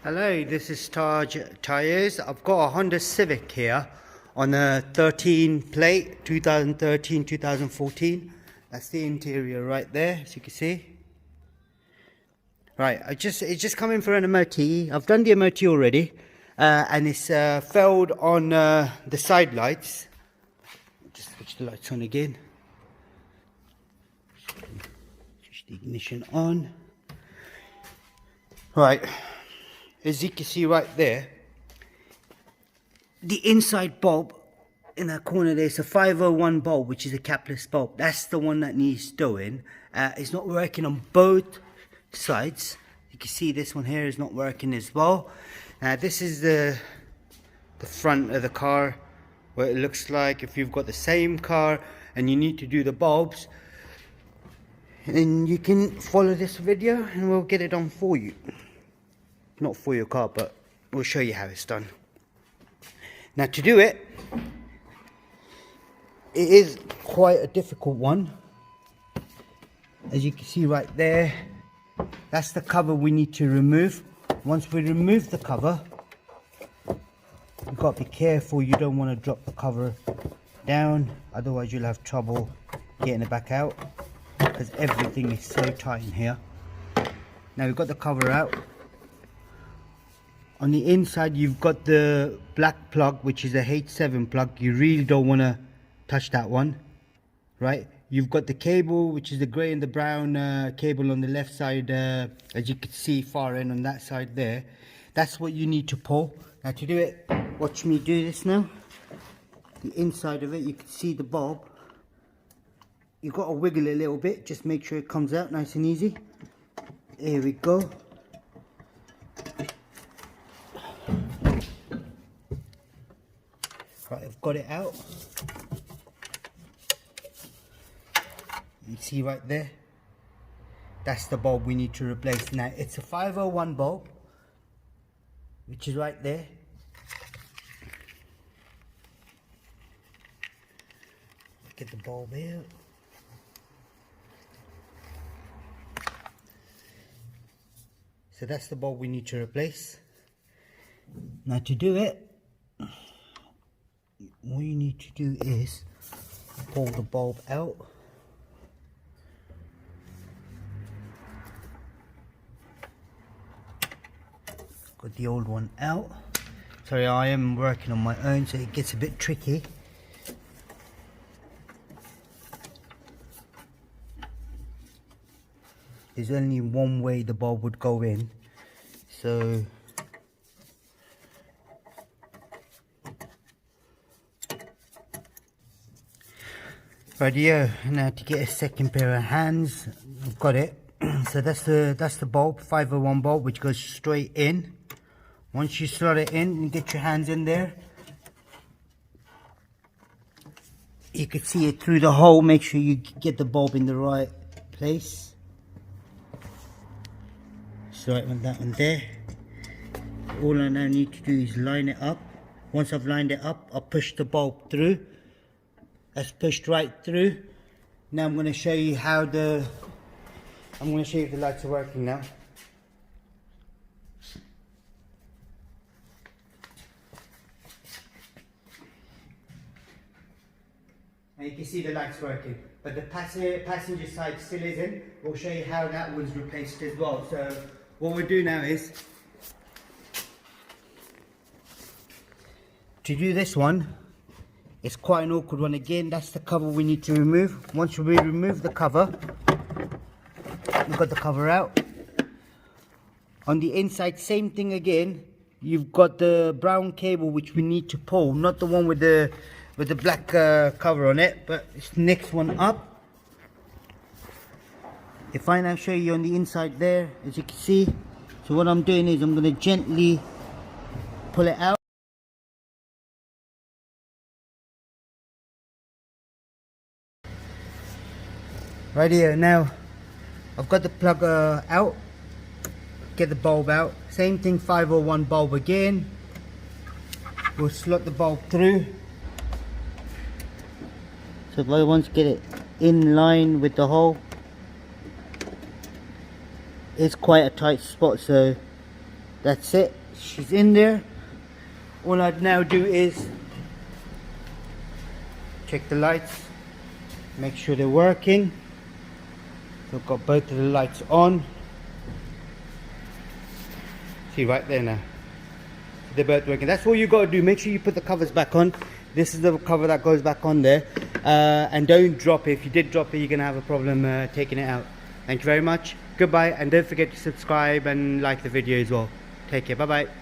Hello, this is Taj Tires. I've got a Honda Civic here on a 13 plate, 2013, 2014. That's the interior right there, as you can see. Right, it's just coming for an MOT. I've done the MOT already, and it's failed on the side lights. Just switch the lights on again. Switch the ignition on. Right. As you can see right there, the inside bulb in that corner there's a 501 bulb, which is a capless bulb. That's the one that needs doing. It's not working on both sides. You can see this one here is not working as well. Now this is the front of the car, what it looks like if you've got the same car and you need to do the bulbs. And you can follow this video and we'll get it done for you. Not for your car, but we'll show you how it's done. Now to do it, it is quite a difficult one. As you can see right there, that's the cover we need to remove. Once we remove the cover, you've got to be careful, you don't want to drop the cover down, otherwise you'll have trouble getting it back out, because everything is so tight in here. Now we've got the cover out. On the inside you've got the black plug, which is a H7 plug. You really don't want to touch that one, right? You've got the cable, which is the grey and the brown cable on the left side, as you can see far end on that side there. That's what you need to pull. Now to do it, watch me do this now. The inside of it, you can see the bulb. You've got to wiggle it a little bit, just make sure it comes out nice and easy. There we go. Right, I've got it out. You see right there, that's the bulb we need to replace. Now it's a 501 bulb, which is right there. Get the bulb out. So that's the bulb we need to replace. Now to do it, all you need to do is pull the bulb out. Got the old one out. Sorry, I am working on my own, so it gets a bit tricky. There's only one way the bulb would go in, so radio. Now to get a second pair of hands, I've got it. So that's the bulb, 501 bulb, which goes straight in. Once you slot it in and get your hands in there, you can see it through the hole. Make sure you get the bulb in the right place. So right on that one there. All I now need to do is line it up. Once I've lined it up, I'll push the bulb through. That's pushed right through. Now I'm going to show you how if the lights are working now. And you can see the lights working, but the passenger side still isn't. We'll show you how that one's replaced as well. So what we'll do now is, to do this one, it's quite an awkward one again. That's the cover we need to remove. Once we remove the cover, we've got the cover out. On the inside, same thing again. You've got the brown cable which we need to pull, not the one with the black cover on it, but it's the next one up. If I now show you on the inside there, as you can see, so what I'm doing is I'm going to gently pull it out. Right here, now I've got the plug out, get the bulb out, same thing, 501 bulb again. We'll slot the bulb through. So if I want to get it in line with the hole, it's quite a tight spot, so That's it, she's in there. All I'd now do is check the lights, make sure they're working. So I've got both of the lights on. See right there now, they're both working. That's all you got to do. Make sure you put the covers back on. This is the cover that goes back on there, and don't drop it. If you did drop it, you're gonna have a problem taking it out. Thank you very much, goodbye, and don't forget to subscribe and like the video as well. Take care, bye bye.